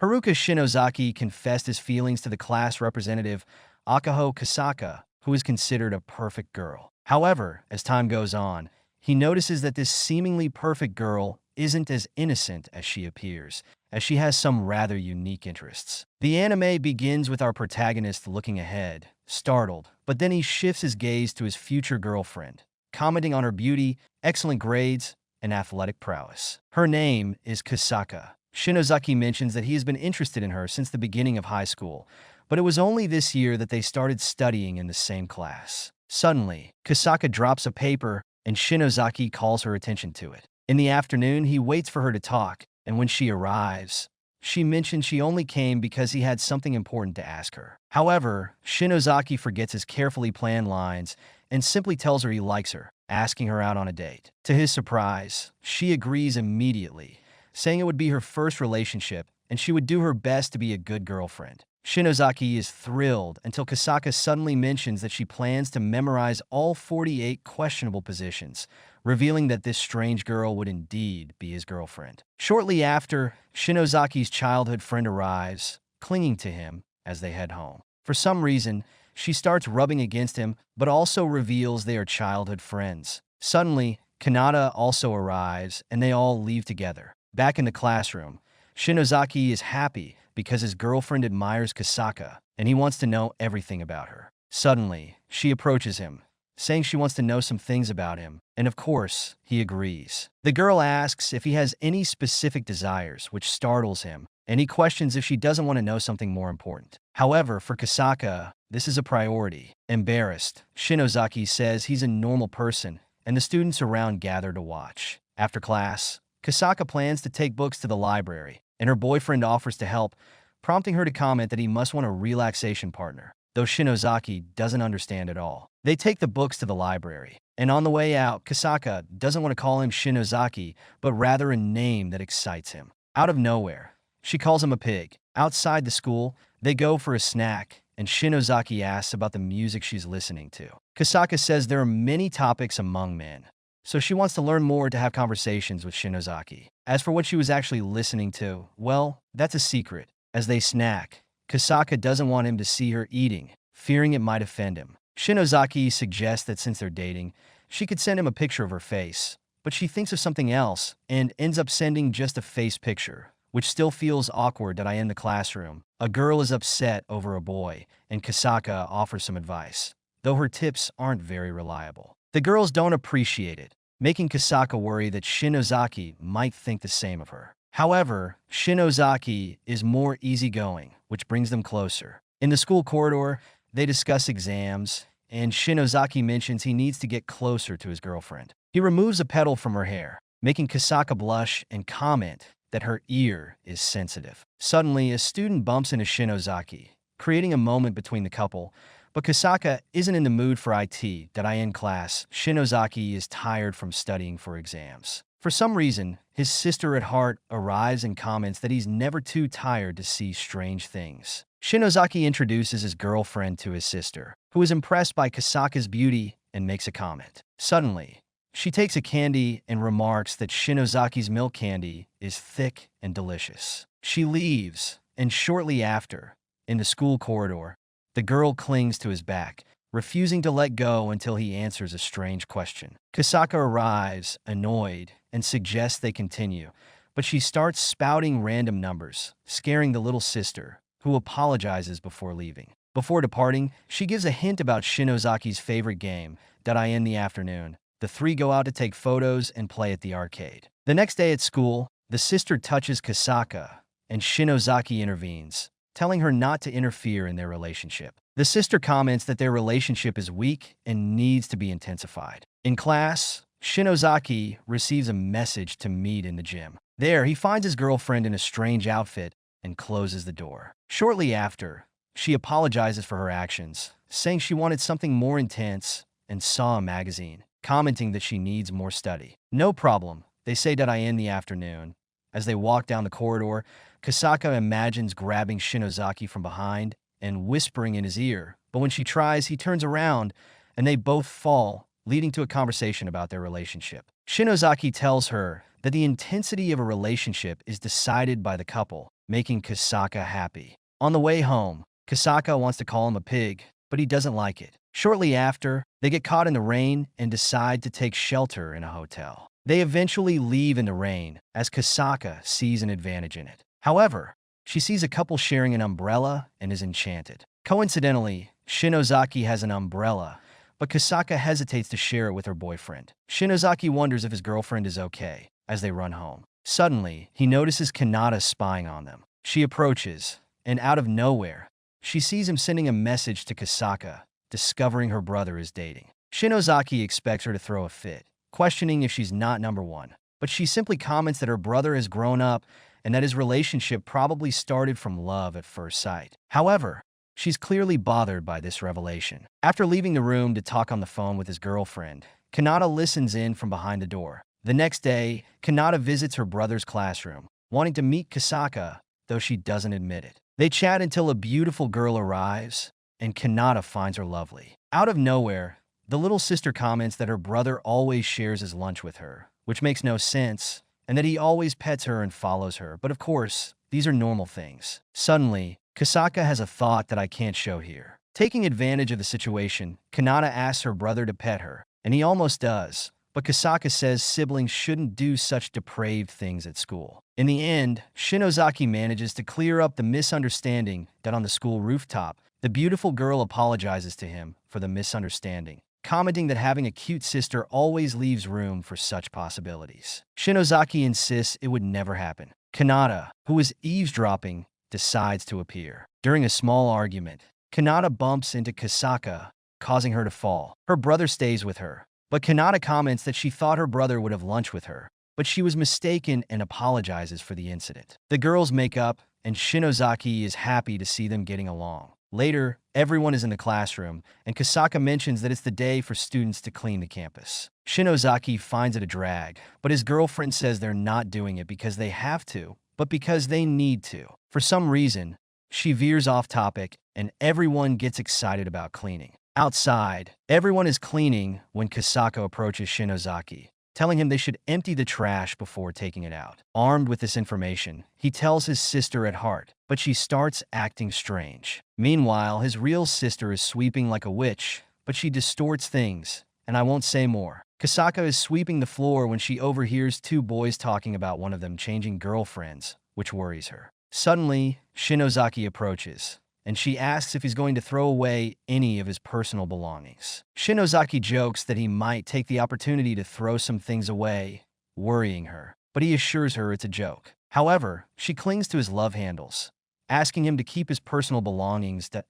Haruka Shinozaki confessed his feelings to the class representative, Akaho Kousaka, who is considered a perfect girl. However, as time goes on, he notices that this seemingly perfect girl isn't as innocent as she appears, as she has some rather unique interests. The anime begins with our protagonist looking ahead, startled, but then he shifts his gaze to his future girlfriend, commenting on her beauty, excellent grades, and athletic prowess. Her name is Kousaka. Shinozaki mentions that he has been interested in her since the beginning of high school, but it was only this year that they started studying in the same class. Suddenly, Kousaka drops a paper and Shinozaki calls her attention to it. In the afternoon, he waits for her to talk, and when she arrives, she mentions she only came because he had something important to ask her. However, Shinozaki forgets his carefully planned lines and simply tells her he likes her, asking her out on a date. To his surprise, she agrees immediately, saying it would be her first relationship and she would do her best to be a good girlfriend. Shinozaki is thrilled until Kousaka suddenly mentions that she plans to memorize all 48 questionable positions, revealing that this strange girl would indeed be his girlfriend. Shortly after, Shinozaki's childhood friend arrives, clinging to him as they head home. For some reason, she starts rubbing against him, but also reveals they are childhood friends. Suddenly, Kanata also arrives, and they all leave together. Back in the classroom, Shinozaki is happy because his girlfriend admires Kousaka, and he wants to know everything about her. Suddenly, she approaches him, saying she wants to know some things about him, and of course, he agrees. The girl asks if he has any specific desires, which startles him, and he questions if she doesn't want to know something more important. However, for Kousaka, this is a priority. Embarrassed, Shinozaki says he's a normal person, and the students around gather to watch. After class, Kousaka plans to take books to the library, and her boyfriend offers to help, prompting her to comment that he must want a relaxation partner, though Shinozaki doesn't understand at all. They take the books to the library, and on the way out, Kousaka doesn't want to call him Shinozaki, but rather a name that excites him. Out of nowhere, she calls him a pig. Outside the school, they go for a snack, and Shinozaki asks about the music she's listening to. Kousaka says there are many topics among men, so she wants to learn more to have conversations with Shinozaki. As for what she was actually listening to, well, that's a secret. As they snack, Kousaka doesn't want him to see her eating, fearing it might offend him. Shinozaki suggests that since they're dating, she could send him a picture of her face, but she thinks of something else and ends up sending just a face picture, which still feels awkward that in the classroom. A girl is upset over a boy, and Kousaka offers some advice, though her tips aren't very reliable. The girls don't appreciate it, making Kousaka worry that Shinozaki might think the same of her. However, Shinozaki is more easygoing, which brings them closer. In the school corridor, they discuss exams, and Shinozaki mentions he needs to get closer to his girlfriend. He removes a petal from her hair, making Kousaka blush and comment that her ear is sensitive. Suddenly, a student bumps into Shinozaki, creating a moment between the couple, but Kousaka isn't in the mood for IT. In class, Shinozaki is tired from studying for exams. For some reason, his sister at heart arrives and comments that he's never too tired to see strange things. Shinozaki introduces his girlfriend to his sister, who is impressed by Kousaka's beauty and makes a comment. Suddenly, she takes a candy and remarks that Shinozaki's milk candy is thick and delicious. She leaves, and shortly after, in the school corridor, the girl clings to his back, refusing to let go until he answers a strange question. Kousaka arrives, annoyed, and suggests they continue, but she starts spouting random numbers, scaring the little sister, who apologizes before leaving. Before departing, she gives a hint about Shinozaki's favorite game, in the afternoon. The three go out to take photos and play at the arcade. The next day at school, the sister touches Kousaka, and Shinozaki intervenes, telling her not to interfere in their relationship. The sister comments that their relationship is weak and needs to be intensified. In class, Shinozaki receives a message to meet in the gym. There, he finds his girlfriend in a strange outfit and closes the door. Shortly after, she apologizes for her actions, saying she wanted something more intense and saw a magazine, commenting that she needs more study. No problem, they say in the afternoon. As they walk down the corridor, Kousaka imagines grabbing Shinozaki from behind and whispering in his ear, but when she tries, he turns around and they both fall, leading to a conversation about their relationship. Shinozaki tells her that the intensity of a relationship is decided by the couple, making Kousaka happy. On the way home, Kousaka wants to call him a pig, but he doesn't like it. Shortly after, they get caught in the rain and decide to take shelter in a hotel. They eventually leave in the rain, as Kousaka sees an advantage in it. However, she sees a couple sharing an umbrella and is enchanted. Coincidentally, Shinozaki has an umbrella, but Kousaka hesitates to share it with her boyfriend. Shinozaki wonders if his girlfriend is okay as they run home. Suddenly, he notices Kanata spying on them. She approaches, and out of nowhere, she sees him sending a message to Kousaka, discovering her brother is dating. Shinozaki expects her to throw a fit, questioning if she's not number one, but she simply comments that her brother has grown up and that his relationship probably started from love at first sight. However, she's clearly bothered by this revelation. After leaving the room to talk on the phone with his girlfriend, Kanata listens in from behind the door. The next day, Kanata visits her brother's classroom, wanting to meet Kousaka, though she doesn't admit it. They chat until a beautiful girl arrives, and Kanata finds her lovely. Out of nowhere, the little sister comments that her brother always shares his lunch with her, which makes no sense, and that he always pets her and follows her, but of course, these are normal things. Suddenly, Kousaka has a thought that I can't show here. Taking advantage of the situation, Kanata asks her brother to pet her, and he almost does, but Kousaka says siblings shouldn't do such depraved things at school. In the end, Shinozaki manages to clear up the misunderstanding that on the school rooftop, the beautiful girl apologizes to him for the misunderstanding, commenting that having a cute sister always leaves room for such possibilities. Shinozaki insists it would never happen. Kanata, who is eavesdropping, decides to appear. During a small argument, Kanata bumps into Kousaka, causing her to fall. Her brother stays with her, but Kanata comments that she thought her brother would have lunch with her, but she was mistaken and apologizes for the incident. The girls make up, and Shinozaki is happy to see them getting along. Later, everyone is in the classroom, and Kousaka mentions that it's the day for students to clean the campus. Shinozaki finds it a drag, but his girlfriend says they're not doing it because they have to, but because they need to. For some reason, she veers off topic, and everyone gets excited about cleaning. Outside, everyone is cleaning when Kousaka approaches Shinozaki, telling him they should empty the trash before taking it out. Armed with this information, he tells his sister at heart, but she starts acting strange. Meanwhile, his real sister is sweeping like a witch, but she distorts things, and I won't say more. Kousaka is sweeping the floor when she overhears two boys talking about one of them changing girlfriends, which worries her. Suddenly, Shinozaki approaches, and she asks if he's going to throw away any of his personal belongings. Shinozaki jokes that he might take the opportunity to throw some things away, worrying her, but he assures her it's a joke. However, she clings to his love handles, asking him to keep his personal belongings at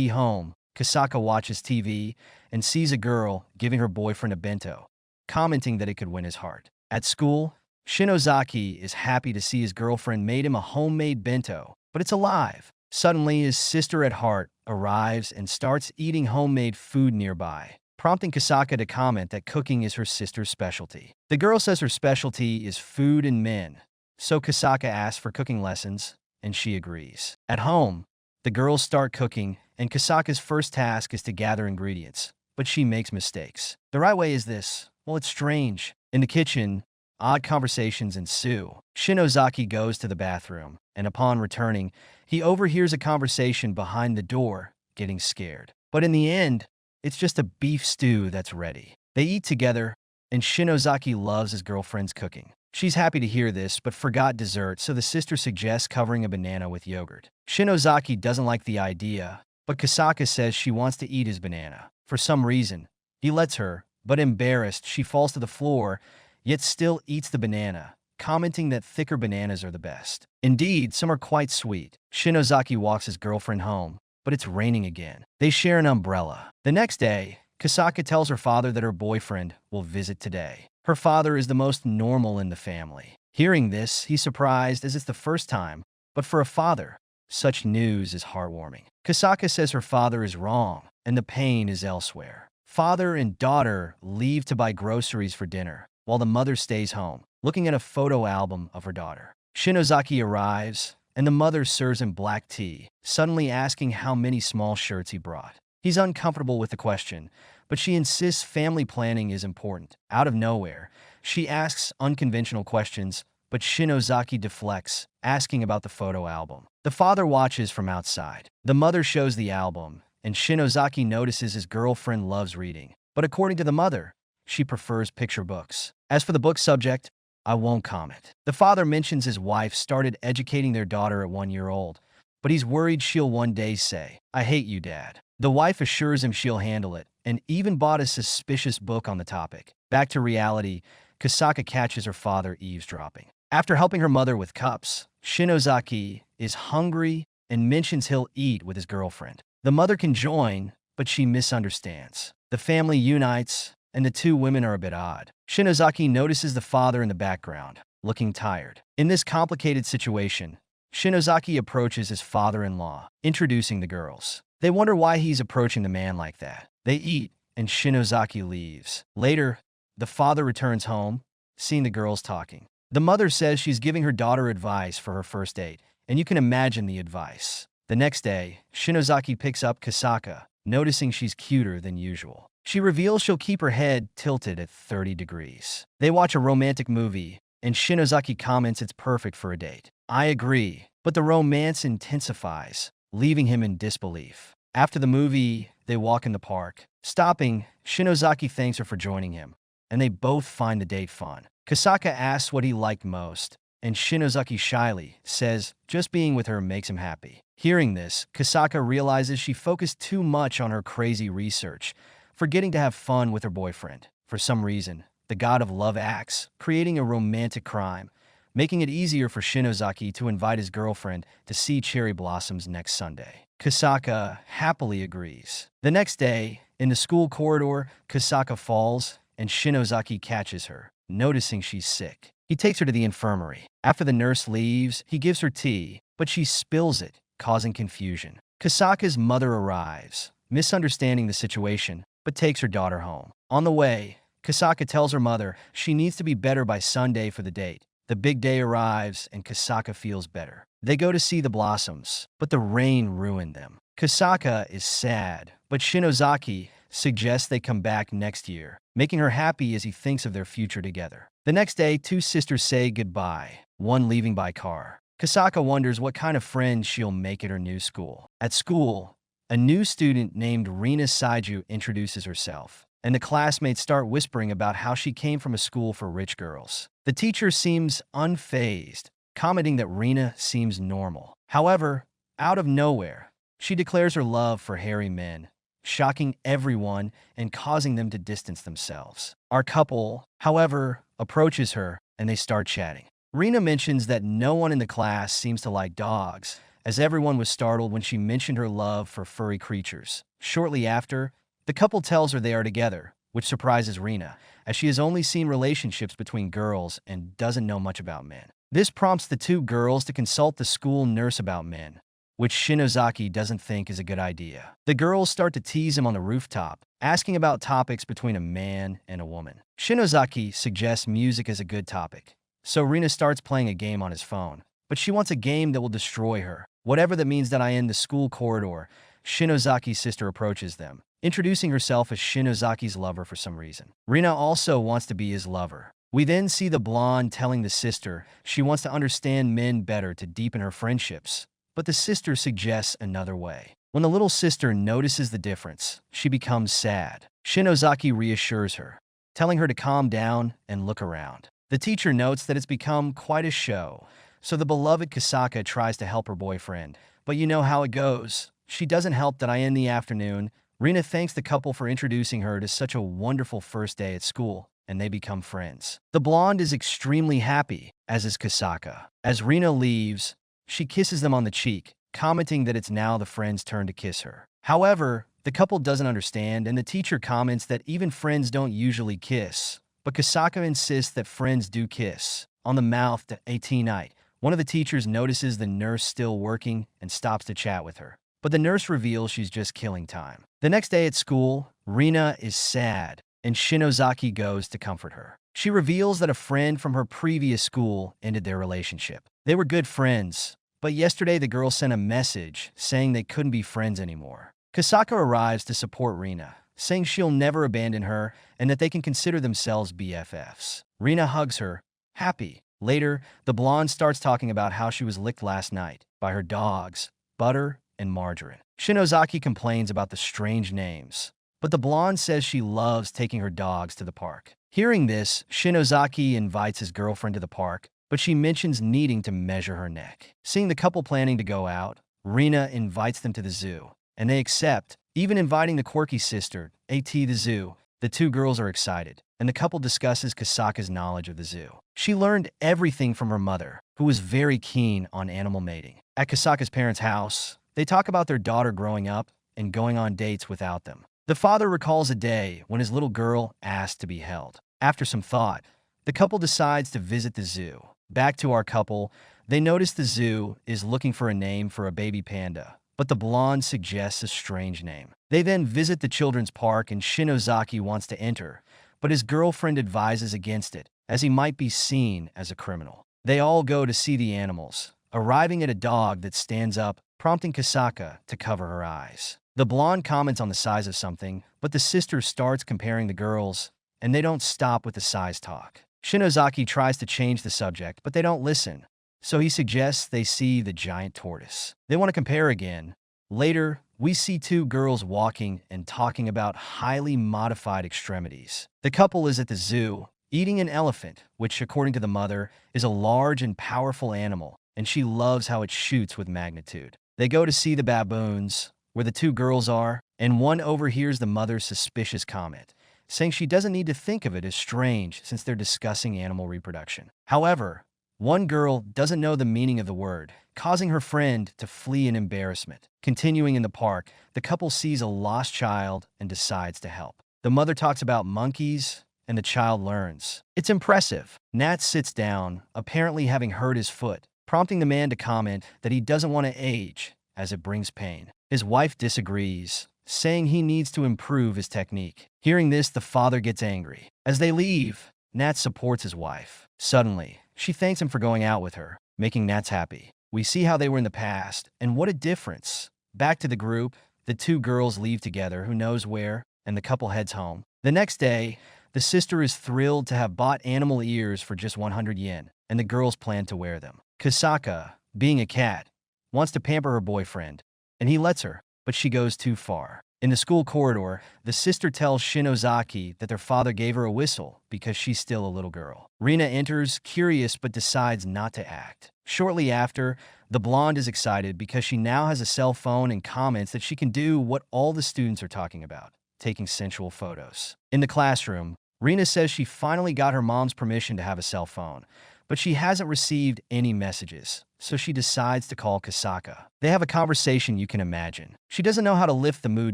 home. Kousaka watches TV and sees a girl giving her boyfriend a bento, commenting that it could win his heart. At school, Shinozaki is happy to see his girlfriend made him a homemade bento, but it's alive. Suddenly, his sister at heart arrives and starts eating homemade food nearby, prompting Kousaka to comment that cooking is her sister's specialty. The girl says her specialty is food and men, so Kousaka asks for cooking lessons, and she agrees. At home, the girls start cooking, and Kousaka's first task is to gather ingredients, but she makes mistakes. The right way is this. Well, it's strange. In the kitchen, odd conversations ensue. Shinozaki goes to the bathroom, and upon returning, he overhears a conversation behind the door, getting scared. But in the end, it's just a beef stew that's ready. They eat together, and Shinozaki loves his girlfriend's cooking. She's happy to hear this, but forgot dessert, so the sister suggests covering a banana with yogurt. Shinozaki doesn't like the idea, but Kousaka says she wants to eat his banana. For some reason, he lets her, but embarrassed, she falls to the floor, yet still eats the banana, commenting that thicker bananas are the best. Indeed, some are quite sweet. Shinozaki walks his girlfriend home, but it's raining again. They share an umbrella. The next day, Kousaka tells her father that her boyfriend will visit today. Her father is the most normal in the family. Hearing this, he's surprised as it's the first time, but for a father, such news is heartwarming. Kousaka says her father is wrong, and the pain is elsewhere. Father and daughter leave to buy groceries for dinner, while the mother stays home, looking at a photo album of her daughter. Shinozaki arrives, and the mother serves him black tea, suddenly asking how many small shirts he brought. He's uncomfortable with the question, but she insists family planning is important. Out of nowhere, she asks unconventional questions, but Shinozaki deflects, asking about the photo album. The father watches from outside. The mother shows the album, and Shinozaki notices his girlfriend loves reading. But according to the mother, she prefers picture books. As for the book subject, I won't comment. The father mentions his wife started educating their daughter at 1 year old, but he's worried she'll one day say, "I hate you, Dad." The wife assures him she'll handle it, and even bought a suspicious book on the topic. Back to reality, Kousaka catches her father eavesdropping. After helping her mother with cups, Shinozaki is hungry and mentions he'll eat with his girlfriend. The mother can join, but she misunderstands. The family unites, and the two women are a bit odd. Shinozaki notices the father in the background, looking tired. In this complicated situation, Shinozaki approaches his father-in-law, introducing the girls. They wonder why he's approaching the man like that. They eat, and Shinozaki leaves. Later, the father returns home, seeing the girls talking. The mother says she's giving her daughter advice for her first date, and you can imagine the advice. The next day, Shinozaki picks up Kousaka, noticing she's cuter than usual. She reveals she'll keep her head tilted at 30 degrees. They watch a romantic movie, and Shinozaki comments it's perfect for a date. I agree, but the romance intensifies, leaving him in disbelief. After the movie, they walk in the park. Stopping, Shinozaki thanks her for joining him, and they both find the date fun. Kousaka asks what he liked most, and Shinozaki shyly says just being with her makes him happy. Hearing this, Kousaka realizes she focused too much on her crazy research, forgetting to have fun with her boyfriend. For some reason, the god of love acts, creating a romantic crime, making it easier for Shinozaki to invite his girlfriend to see cherry blossoms next Sunday. Kousaka happily agrees. The next day, in the school corridor, Kousaka falls, and Shinozaki catches her, noticing she's sick. He takes her to the infirmary. After the nurse leaves, he gives her tea, but she spills it, causing confusion. Kousaka's mother arrives, misunderstanding the situation, but takes her daughter home. On the way, Kousaka tells her mother she needs to be better by Sunday for the date. The big day arrives, and Kousaka feels better. They go to see the blossoms, but the rain ruined them. Kousaka is sad, but Shinozaki suggests they come back next year, making her happy as he thinks of their future together. The next day, two sisters say goodbye, one leaving by car. Kousaka wonders what kind of friends she'll make at her new school. At school, a new student named Rina Saiju introduces herself, and the classmates start whispering about how she came from a school for rich girls. The teacher seems unfazed, commenting that Rina seems normal. However, out of nowhere, she declares her love for hairy men, shocking everyone and causing them to distance themselves. Our couple, however, approaches her, and they start chatting. Rina mentions that no one in the class seems to like dogs, as everyone was startled when she mentioned her love for furry creatures. Shortly after, the couple tells her they are together, which surprises Rina, as she has only seen relationships between girls and doesn't know much about men. This prompts the two girls to consult the school nurse about men, which Shinozaki doesn't think is a good idea. The girls start to tease him on the rooftop, asking about topics between a man and a woman. Shinozaki suggests music as a good topic, so Rina starts playing a game on his phone, but she wants a game that will destroy her. Whatever that means. That I in the school corridor, Shinozaki's sister approaches them, introducing herself as Shinozaki's lover for some reason. Rina also wants to be his lover. We then see the blonde telling the sister she wants to understand men better to deepen her friendships, but the sister suggests another way. When the little sister notices the difference, she becomes sad. Shinozaki reassures her, telling her to calm down and look around. The teacher notes that it's become quite a show, so the beloved Kousaka tries to help her boyfriend, but you know how it goes. She doesn't help. That in the afternoon, Rina thanks the couple for introducing her to such a wonderful first day at school, and they become friends. The blonde is extremely happy, as is Kousaka. As Rina leaves, she kisses them on the cheek, commenting that it's now the friend's turn to kiss her. However, the couple doesn't understand, and the teacher comments that even friends don't usually kiss, but Kousaka insists that friends do kiss. On the mouth to 18 night, one of the teachers notices the nurse still working and stops to chat with her, but the nurse reveals she's just killing time. The next day at school, Rina is sad, and Shinozaki goes to comfort her. She reveals that a friend from her previous school ended their relationship. They were good friends, but yesterday the girl sent a message saying they couldn't be friends anymore. Kousaka arrives to support Rina, saying she'll never abandon her and that they can consider themselves BFFs. Rina hugs her, happy, Later, the blonde starts talking about how she was licked last night by her dogs, Butter and Margarine. Shinozaki complains about the strange names, but the blonde says she loves taking her dogs to the park. Hearing this, Shinozaki invites his girlfriend to the park, but she mentions needing to measure her neck. Seeing the couple planning to go out, Rina invites them to the zoo, and they accept, even inviting the quirky sister, to the zoo. The two girls are excited, and the couple discusses Kousaka's knowledge of the zoo. She learned everything from her mother, who was very keen on animal mating. At Kousaka's parents' house, they talk about their daughter growing up and going on dates without them. The father recalls a day when his little girl asked to be held. After some thought, the couple decides to visit the zoo. Back to our couple, they notice the zoo is looking for a name for a baby panda, but the blonde suggests a strange name. They then visit the children's park and Shinozaki wants to enter, but his girlfriend advises against it, as he might be seen as a criminal. They all go to see the animals, arriving at a dog that stands up, prompting Kousaka to cover her eyes. The blonde comments on the size of something, but the sister starts comparing the girls, and they don't stop with the size talk. Shinozaki tries to change the subject, but they don't listen, so he suggests they see the giant tortoise. They want to compare again. Later, we see two girls walking and talking about highly modified extremities. The couple is at the zoo, eating an elephant, which, according to the mother, is a large and powerful animal, and she loves how it shoots with magnitude. They go to see the baboons, where the two girls are, and one overhears the mother's suspicious comment, saying she doesn't need to think of it as strange since they're discussing animal reproduction. However, one girl doesn't know the meaning of the word, causing her friend to flee in embarrassment. Continuing in the park, the couple sees a lost child and decides to help. The mother talks about monkeys, and the child learns. It's impressive. Nat sits down, apparently having hurt his foot, prompting the man to comment that he doesn't want to age, as it brings pain. His wife disagrees, saying he needs to improve his technique. Hearing this, the father gets angry. As they leave, Nat supports his wife. Suddenly, she thanks him for going out with her, making Nats happy. We see how they were in the past, and what a difference. Back to the group, the two girls leave together, who knows where, and the couple heads home. The next day, the sister is thrilled to have bought animal ears for just 100 yen, and the girls plan to wear them. Kousaka, being a cat, wants to pamper her boyfriend, and he lets her, but she goes too far. In the school corridor, the sister tells Shinozaki that their father gave her a whistle because she's still a little girl. Rina enters, curious, but decides not to act. Shortly after, the blonde is excited because she now has a cell phone and comments that she can do what all the students are talking about, taking sensual photos. In the classroom, Rina says she finally got her mom's permission to have a cell phone, but she hasn't received any messages, so she decides to call Kousaka. They have a conversation you can imagine. She doesn't know how to lift the mood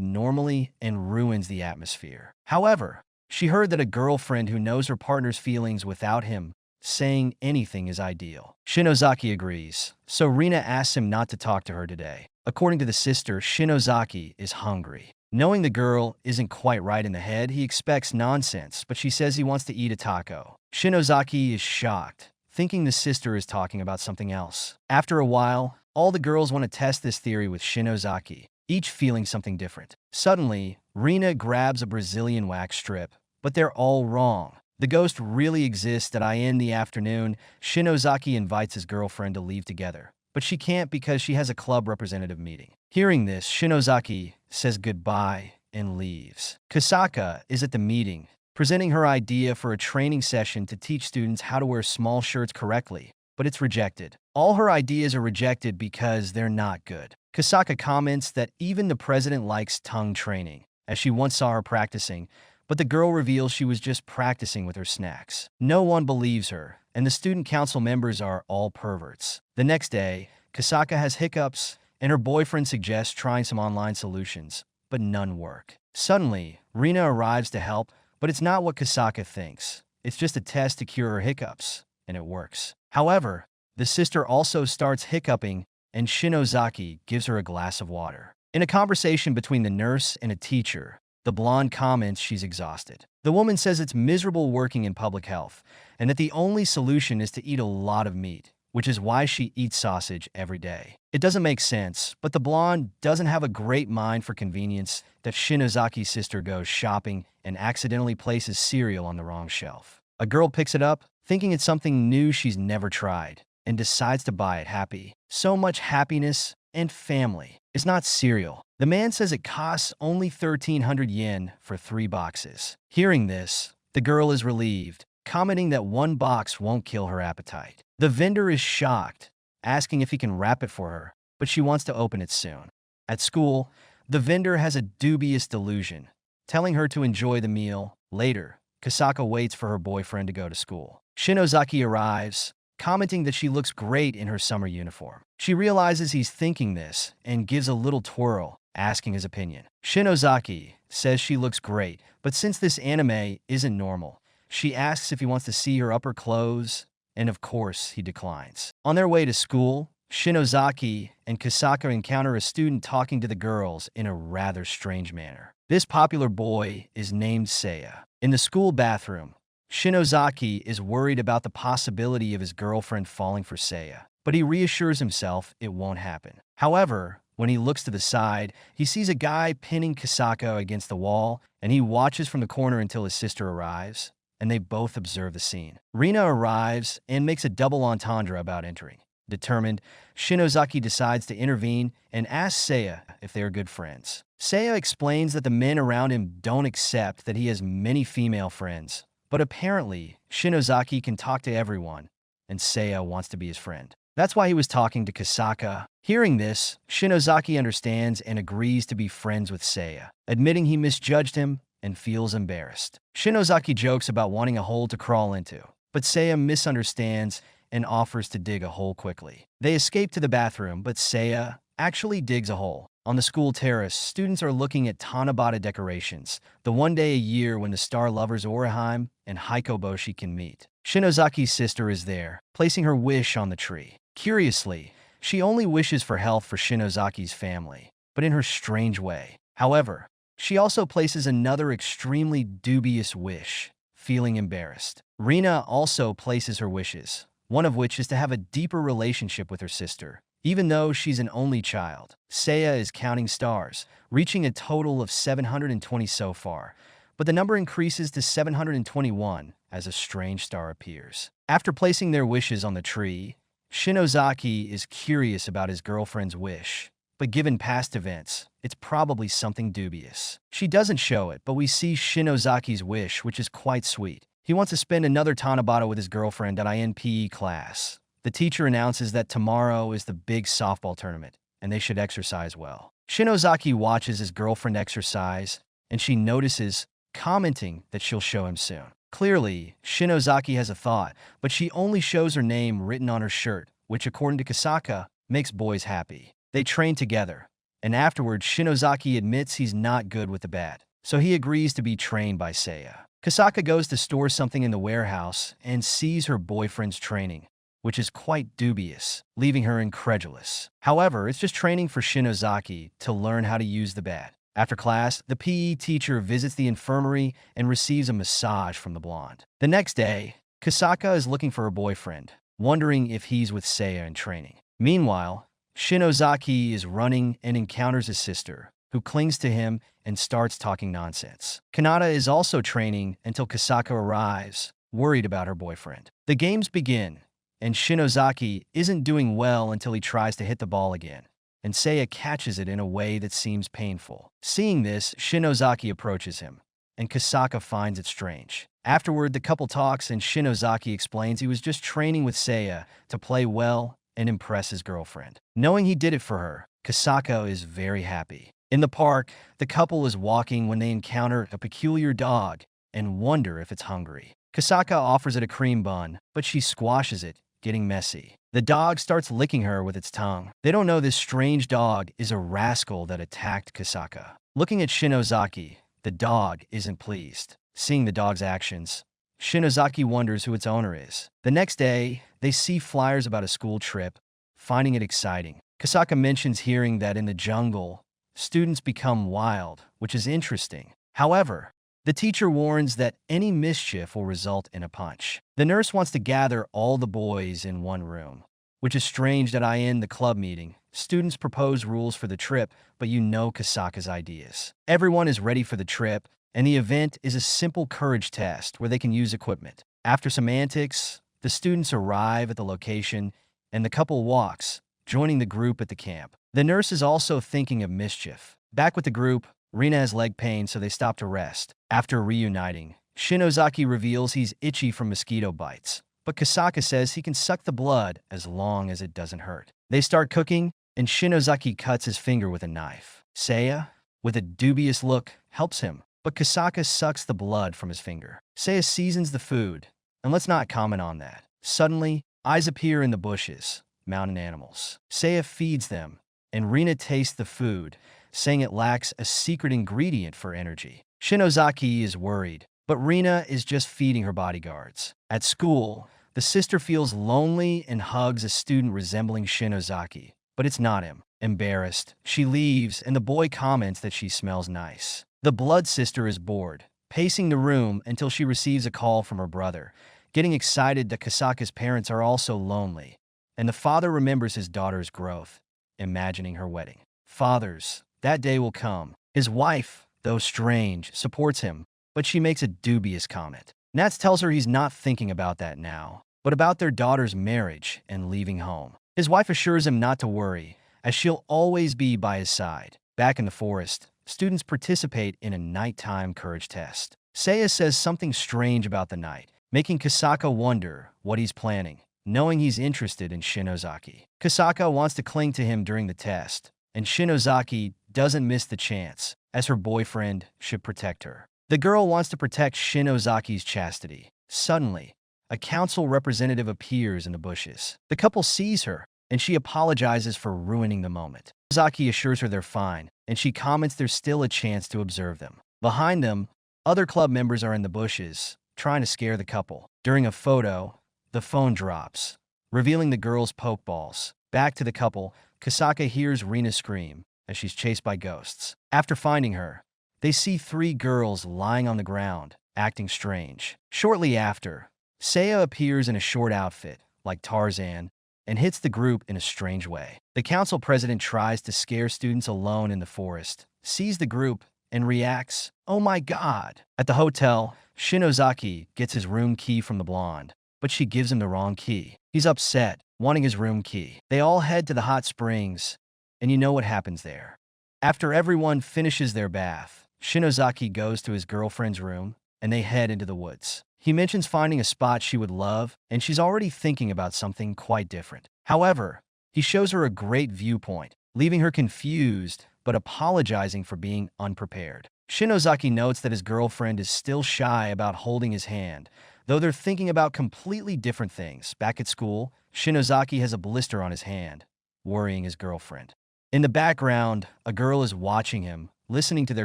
normally and ruins the atmosphere. However, she heard that a girlfriend who knows her partner's feelings without him saying anything is ideal. Shinozaki agrees, so Rina asks him not to talk to her today. According to the sister, Shinozaki is hungry. Knowing the girl isn't quite right in the head, he expects nonsense, but she says he wants to eat a taco. Shinozaki is shocked, thinking the sister is talking about something else. After a while, all the girls want to test this theory with Shinozaki, each feeling something different. Suddenly, Rina grabs a Brazilian wax strip, but they're all wrong. The ghost really exists. At in the afternoon, Shinozaki invites his girlfriend to leave together, but she can't because she has a club representative meeting. Hearing this, Shinozaki says goodbye and leaves. Kousaka is at the meeting, presenting her idea for a training session to teach students how to wear small shirts correctly, but it's rejected. All her ideas are rejected because they're not good. Kousaka comments that even the president likes tongue training, as she once saw her practicing, but the girl reveals she was just practicing with her snacks. No one believes her, and the student council members are all perverts. The next day, Kousaka has hiccups, and her boyfriend suggests trying some online solutions, but none work. Suddenly, Rina arrives to help, but it's not what Kousaka thinks. It's just a test to cure her hiccups, and it works. However, the sister also starts hiccuping, and Shinozaki gives her a glass of water. In a conversation between the nurse and a teacher, the blonde comments she's exhausted. The woman says it's miserable working in public health, and that the only solution is to eat a lot of meat, which is why she eats sausage every day. It doesn't make sense, but the blonde doesn't have a great mind for convenience that Shinozaki's sister goes shopping and accidentally places cereal on the wrong shelf. A girl picks it up, thinking it's something new she's never tried, and decides to buy it happy. So much happiness and family. It's not cereal. The man says it costs only 1,300 yen for 3 boxes. Hearing this, the girl is relieved, commenting that 1 box won't kill her appetite. The vendor is shocked, asking if he can wrap it for her, but she wants to open it soon. At school, the vendor has a dubious delusion, telling her to enjoy the meal. Later, Kousaka waits for her boyfriend to go to school. Shinozaki arrives, commenting that she looks great in her summer uniform. She realizes he's thinking this and gives a little twirl, asking his opinion. Shinozaki says she looks great, but since this anime isn't normal, she asks if he wants to see her upper clothes, and of course he declines. On their way to school, Shinozaki and Kousaka encounter a student talking to the girls in a rather strange manner. This popular boy is named Seiya. In the school bathroom, Shinozaki is worried about the possibility of his girlfriend falling for Seiya, but he reassures himself it won't happen. However, when he looks to the side, he sees a guy pinning Kousaka against the wall, and he watches from the corner until his sister arrives, and they both observe the scene. Rina arrives and makes a double entendre about entering. Determined, Shinozaki decides to intervene and asks Seiya if they are good friends. Seiya explains that the men around him don't accept that he has many female friends, but apparently, Shinozaki can talk to everyone, and Seiya wants to be his friend. That's why he was talking to Kousaka. Hearing this, Shinozaki understands and agrees to be friends with Seiya, admitting he misjudged him and feels embarrassed. Shinozaki jokes about wanting a hole to crawl into, but Seiya misunderstands and offers to dig a hole quickly. They escape to the bathroom, but Seiya actually digs a hole. On the school terrace, students are looking at Tanabata decorations, the one day a year when the star lovers Orihime and Hikoboshi can meet. Shinozaki's sister is there, placing her wish on the tree. Curiously, she only wishes for health for Shinozaki's family, but in her strange way. However, she also places another extremely dubious wish, feeling embarrassed. Rina also places her wishes, one of which is to have a deeper relationship with her sister, even though she's an only child. Seiya is counting stars, reaching a total of 720 so far, but the number increases to 721 as a strange star appears. After placing their wishes on the tree, Shinozaki is curious about his girlfriend's wish, but given past events, it's probably something dubious. She doesn't show it, but we see Shinozaki's wish, which is quite sweet. He wants to spend another Tanabata with his girlfriend at INPE class. The teacher announces that tomorrow is the big softball tournament, and they should exercise well. Shinozaki watches his girlfriend exercise, and she notices, commenting that she'll show him soon. Clearly, Shinozaki has a thought, but she only shows her name written on her shirt, which according to Kousaka, makes boys happy. They train together, and afterwards Shinozaki admits he's not good with the bat, so he agrees to be trained by Seiya. Kousaka goes to store something in the warehouse and sees her boyfriend's training, which is quite dubious, leaving her incredulous. However, it's just training for Shinozaki to learn how to use the bat. After class, the PE teacher visits the infirmary and receives a massage from the blonde. The next day, Kousaka is looking for her boyfriend, wondering if he's with Seiya in training. Meanwhile, Shinozaki is running and encounters his sister, who clings to him and starts talking nonsense. Kanata is also training until Kousaka arrives, worried about her boyfriend. The games begin, and Shinozaki isn't doing well until he tries to hit the ball again, and Seiya catches it in a way that seems painful. Seeing this, Shinozaki approaches him, and Kousaka finds it strange. Afterward, the couple talks and Shinozaki explains he was just training with Seiya to play well and impress his girlfriend. Knowing he did it for her, Kousaka is very happy. In the park, the couple is walking when they encounter a peculiar dog and wonder if it's hungry. Kousaka offers it a cream bun, but she squashes it, getting messy. The dog starts licking her with its tongue. They don't know this strange dog is a rascal that attacked Kousaka. Looking at Shinozaki, the dog isn't pleased. Seeing the dog's actions, Shinozaki wonders who its owner is. The next day, they see flyers about a school trip, finding it exciting. Kousaka mentions hearing that in the jungle, students become wild, which is interesting. However, the teacher warns that any mischief will result in a punch. The nurse wants to gather all the boys in one room, which is strange that in the club meeting. Students propose rules for the trip, but you know Kousaka's ideas. Everyone is ready for the trip, and the event is a simple courage test where they can use equipment. After some antics, the students arrive at the location, and the couple walks, joining the group at the camp. The nurse is also thinking of mischief. Back with the group, Rina has leg pain, so they stop to rest. After reuniting, Shinozaki reveals he's itchy from mosquito bites, but Kousaka says he can suck the blood as long as it doesn't hurt. They start cooking, and Shinozaki cuts his finger with a knife. Seiya, with a dubious look, helps him, but Kousaka sucks the blood from his finger. Seiya seasons the food, and let's not comment on that. Suddenly, eyes appear in the bushes, mountain animals. Seiya feeds them, and Rina tastes the food, saying it lacks a secret ingredient for energy. Shinozaki is worried, but Rina is just feeding her bodyguards. At school, the sister feels lonely and hugs a student resembling Shinozaki, but it's not him. Embarrassed, she leaves, and the boy comments that she smells nice. The blood sister is bored, pacing the room until she receives a call from her brother, getting excited that Kousaka's parents are also lonely, and the father remembers his daughter's growth, imagining her wedding. Fathers, that day will come. His wife, though strange, supports him, but she makes a dubious comment. Nats tells her he's not thinking about that now, but about their daughter's marriage and leaving home. His wife assures him not to worry, as she'll always be by his side. Back in the forest, students participate in a nighttime courage test. Seiya says something strange about the night, making Kousaka wonder what he's planning, knowing he's interested in Shinozaki. Kousaka wants to cling to him during the test, and Shinozaki doesn't miss the chance, as her boyfriend should protect her. The girl wants to protect Shinozaki's chastity. Suddenly, a council representative appears in the bushes. The couple sees her, and she apologizes for ruining the moment. Shinozaki assures her they're fine, and she comments there's still a chance to observe them. Behind them, other club members are in the bushes, trying to scare the couple. During a photo, the phone drops, revealing the girl's pokeballs. Back to the couple, Kousaka hears Rina scream as she's chased by ghosts. After finding her, they see 3 girls lying on the ground, acting strange. Shortly after, Seiya appears in a short outfit, like Tarzan, and hits the group in a strange way. The council president tries to scare students alone in the forest, sees the group, and reacts, "Oh my god!" At the hotel, Shinozaki gets his room key from the blonde, but she gives him the wrong key. He's upset, wanting his room key. They all head to the hot springs, and you know what happens there. After everyone finishes their bath, Shinozaki goes to his girlfriend's room, and they head into the woods. He mentions finding a spot she would love, and she's already thinking about something quite different. However, he shows her a great viewpoint, leaving her confused but apologizing for being unprepared. Shinozaki notes that his girlfriend is still shy about holding his hand, though they're thinking about completely different things. Back at school, Shinozaki has a blister on his hand, worrying his girlfriend. In the background, a girl is watching him, listening to their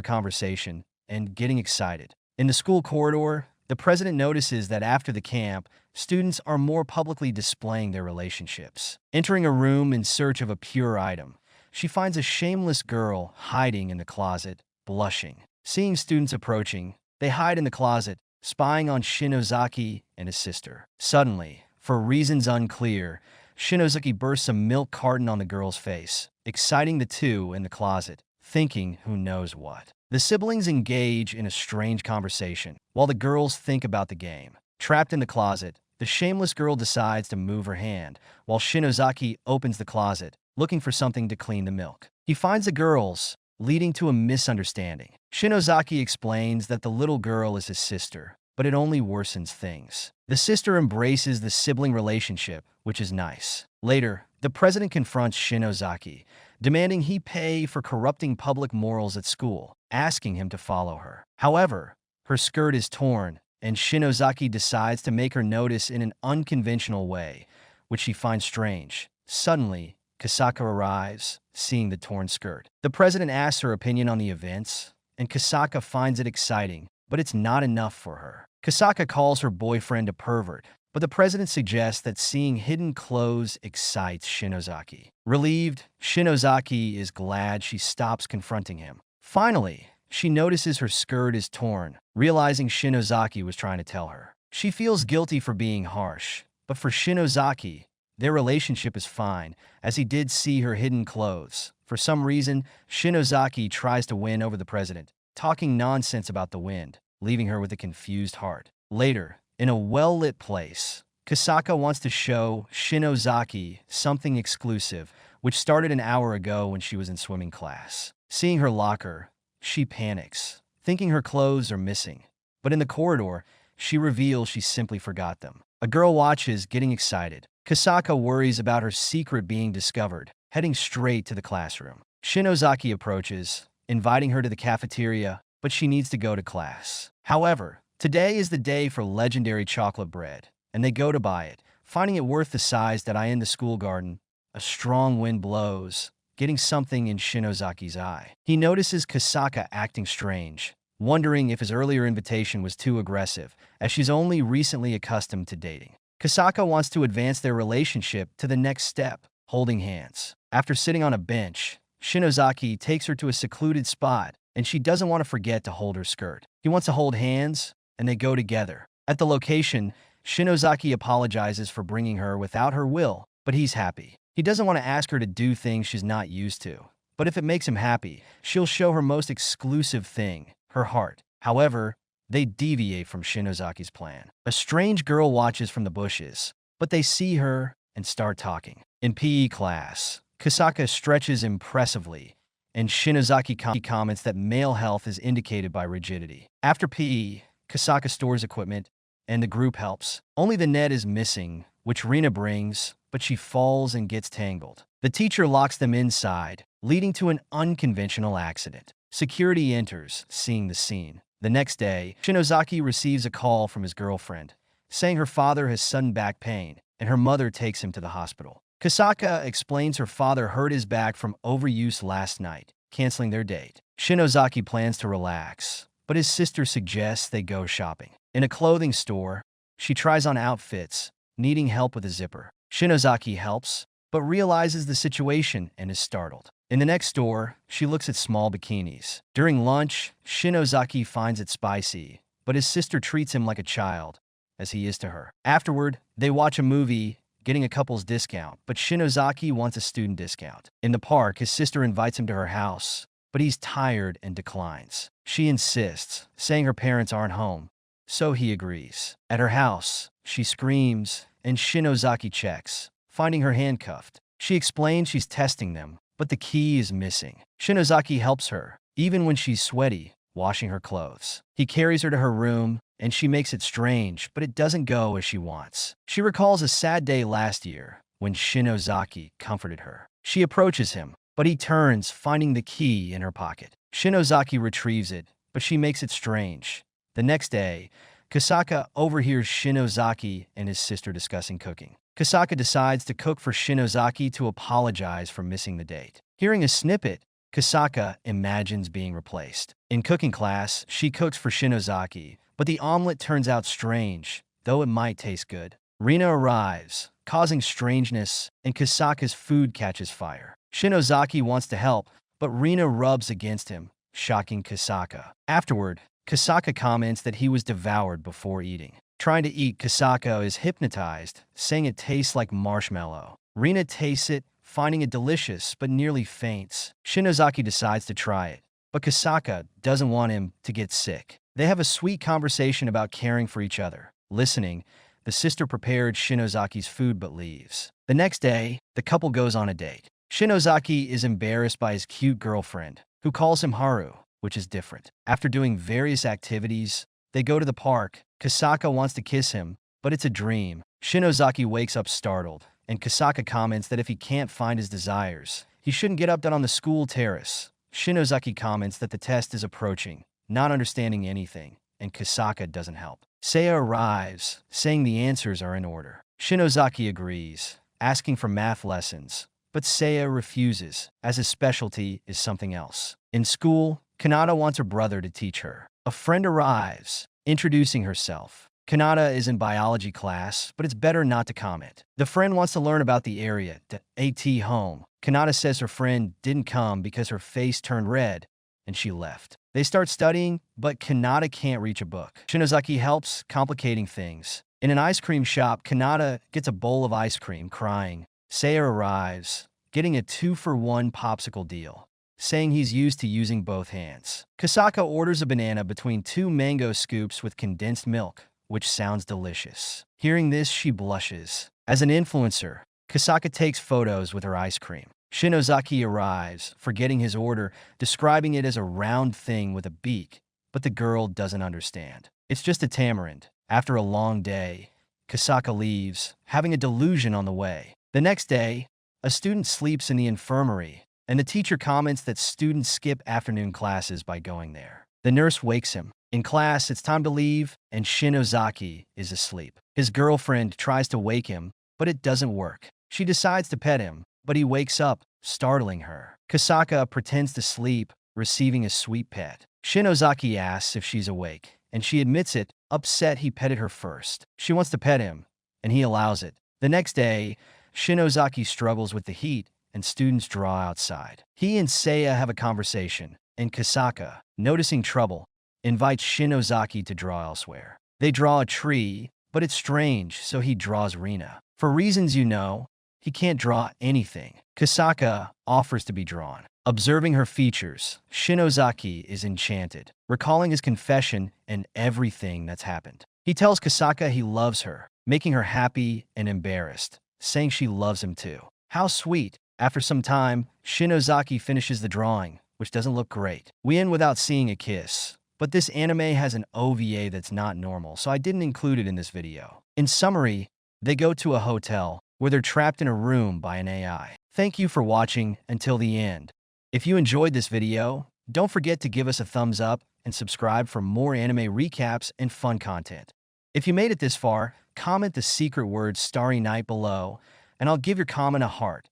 conversation, and getting excited. In the school corridor, the president notices that after the camp, students are more publicly displaying their relationships. Entering a room in search of a pure item, she finds a shameless girl hiding in the closet, blushing. Seeing students approaching, they hide in the closet, spying on Shinozaki and his sister. Suddenly, for reasons unclear, Shinozaki bursts a milk carton on the girl's face, exciting the two in the closet, thinking who knows what. The siblings engage in a strange conversation, while the girls think about the game. Trapped in the closet, the shameless girl decides to move her hand, while Shinozaki opens the closet, looking for something to clean the milk. He finds the girls, leading to a misunderstanding. Shinozaki explains that the little girl is his sister, but it only worsens things. The sister embraces the sibling relationship, which is nice. Later, the president confronts Shinozaki, demanding he pay for corrupting public morals at school, asking him to follow her. However, her skirt is torn, and Shinozaki decides to make her notice in an unconventional way, which she finds strange. Suddenly, Kousaka arrives, seeing the torn skirt. The president asks her opinion on the events, and Kousaka finds it exciting, but it's not enough for her. Kousaka calls her boyfriend a pervert, but the president suggests that seeing hidden clothes excites Shinozaki. Relieved, Shinozaki is glad she stops confronting him. Finally, she notices her skirt is torn, realizing Shinozaki was trying to tell her. She feels guilty for being harsh, but for Shinozaki, their relationship is fine, as he did see her hidden clothes. For some reason, Shinozaki tries to win over the president, talking nonsense about the wind, leaving her with a confused heart. Later, In a well-lit place, Kousaka wants to show Shinozaki something exclusive, which started an hour ago when she was in swimming class. Seeing her locker, she panics, thinking her clothes are missing. But in the corridor, she reveals she simply forgot them. A girl watches, getting excited. Kousaka worries about her secret being discovered, heading straight to the classroom. Shinozaki approaches, inviting her to the cafeteria, but she needs to go to class. However, today is the day for legendary chocolate bread, and they go to buy it, finding it worth the size that I in the school garden. A strong wind blows, getting something in Shinozaki's eye. He notices Kousaka acting strange, wondering if his earlier invitation was too aggressive, as she's only recently accustomed to dating. Kousaka wants to advance their relationship to the next step, holding hands. After sitting on a bench, Shinozaki takes her to a secluded spot, and she doesn't want to forget to hold her skirt. He wants to hold hands, and they go together. At the location, Shinozaki apologizes for bringing her without her will, but he's happy. He doesn't want to ask her to do things she's not used to, but if it makes him happy, she'll show her most exclusive thing, her heart. However, they deviate from Shinozaki's plan. A strange girl watches from the bushes, but they see her and start talking. In PE class, Kousaka stretches impressively, and Shinozaki comments that male health is indicated by rigidity. After PE, Kousaka stores equipment, and the group helps. Only the net is missing, which Rina brings, but she falls and gets tangled. The teacher locks them inside, leading to an unconventional accident. Security enters, seeing the scene. The next day, Shinozaki receives a call from his girlfriend, saying her father has sudden back pain, and her mother takes him to the hospital. Kousaka explains her father hurt his back from overuse last night, canceling their date. Shinozaki plans to relax, but his sister suggests they go shopping. In a clothing store, she tries on outfits, needing help with a zipper. Shinozaki helps, but realizes the situation and is startled. In the next store, she looks at small bikinis. During lunch, Shinozaki finds it spicy, but his sister treats him like a child, as he is to her. Afterward, they watch a movie, getting a couple's discount, but Shinozaki wants a student discount. In the park, his sister invites him to her house, but he's tired and declines. She insists, saying her parents aren't home, so he agrees. At her house, she screams, and Shinozaki checks, finding her handcuffed. She explains she's testing them, but the key is missing. Shinozaki helps her, even when she's sweaty, washing her clothes. He carries her to her room, and she makes it strange, but it doesn't go as she wants. She recalls a sad day last year, when Shinozaki comforted her. She approaches him, but he turns, finding the key in her pocket. Shinozaki retrieves it, but she makes it strange. The next day, Kousaka overhears Shinozaki and his sister discussing cooking. Kousaka decides to cook for Shinozaki to apologize for missing the date. Hearing a snippet, Kousaka imagines being replaced. In cooking class, she cooks for Shinozaki, but the omelet turns out strange, though it might taste good. Rina arrives, causing strangeness, and Kousaka's food catches fire. Shinozaki wants to help, but Rina rubs against him, shocking Kousaka. Afterward, Kousaka comments that he was devoured before eating. Trying to eat, Kousaka is hypnotized, saying it tastes like marshmallow. Rina tastes it, finding it delicious, but nearly faints. Shinozaki decides to try it, but Kousaka doesn't want him to get sick. They have a sweet conversation about caring for each other. Listening, the sister prepared Shinozaki's food but leaves. The next day, the couple goes on a date. Shinozaki is embarrassed by his cute girlfriend, who calls him Haru, which is different. After doing various activities, they go to the park. Kousaka wants to kiss him, but it's a dream. Shinozaki wakes up startled, and Kousaka comments that if he can't find his desires, he shouldn't get up on the school terrace. Shinozaki comments that the test is approaching, not understanding anything, and Kousaka doesn't help. Seiya arrives, saying the answers are in order. Shinozaki agrees, asking for math lessons, but Seiya refuses, as his specialty is something else. In school, Kanata wants her brother to teach her. A friend arrives, introducing herself. Kanata is in biology class, but it's better not to comment. The friend wants to learn about the area, the AT home. Kanata says her friend didn't come because her face turned red, and she left. They start studying, but Kanata can't reach a book. Shinozaki helps, complicating things. In an ice cream shop, Kanata gets a bowl of ice cream, crying. Seiya arrives, getting a 2-for-1 popsicle deal, saying he's used to using both hands. Kousaka orders a banana between 2 mango scoops with condensed milk, which sounds delicious. Hearing this, she blushes. As an influencer, Kousaka takes photos with her ice cream. Shinozaki arrives, forgetting his order, describing it as a round thing with a beak, but the girl doesn't understand. It's just a tamarind. After a long day, Kousaka leaves, having a delusion on the way. The next day, a student sleeps in the infirmary, and the teacher comments that students skip afternoon classes by going there. The nurse wakes him. In class, it's time to leave, and Shinozaki is asleep. His girlfriend tries to wake him, but it doesn't work. She decides to pet him, but he wakes up, startling her. Kousaka pretends to sleep, receiving a sweet pet. Shinozaki asks if she's awake, and she admits it, upset he petted her first. She wants to pet him, and he allows it. The next day, Shinozaki struggles with the heat, and students draw outside. He and Seiya have a conversation, and Kousaka, noticing trouble, invites Shinozaki to draw elsewhere. They draw a tree, but it's strange, so he draws Rina. For reasons you know, he can't draw anything. Kousaka offers to be drawn. Observing her features, Shinozaki is enchanted, recalling his confession and everything that's happened. He tells Kousaka he loves her, making her happy and embarrassed, saying she loves him too. How sweet. After some time, Shinozaki finishes the drawing, which doesn't look great. We end without seeing a kiss, but this anime has an OVA that's not normal, so I didn't include it in this video. In summary, they go to a hotel where they're trapped in a room by an AI. Thank you for watching until the end. If you enjoyed this video, don't forget to give us a thumbs up and subscribe for more anime recaps and fun content. If you made it this far, comment the secret word Starry Night below, and I'll give your comment a heart.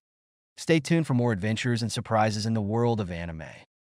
Stay tuned for more adventures and surprises in the world of anime.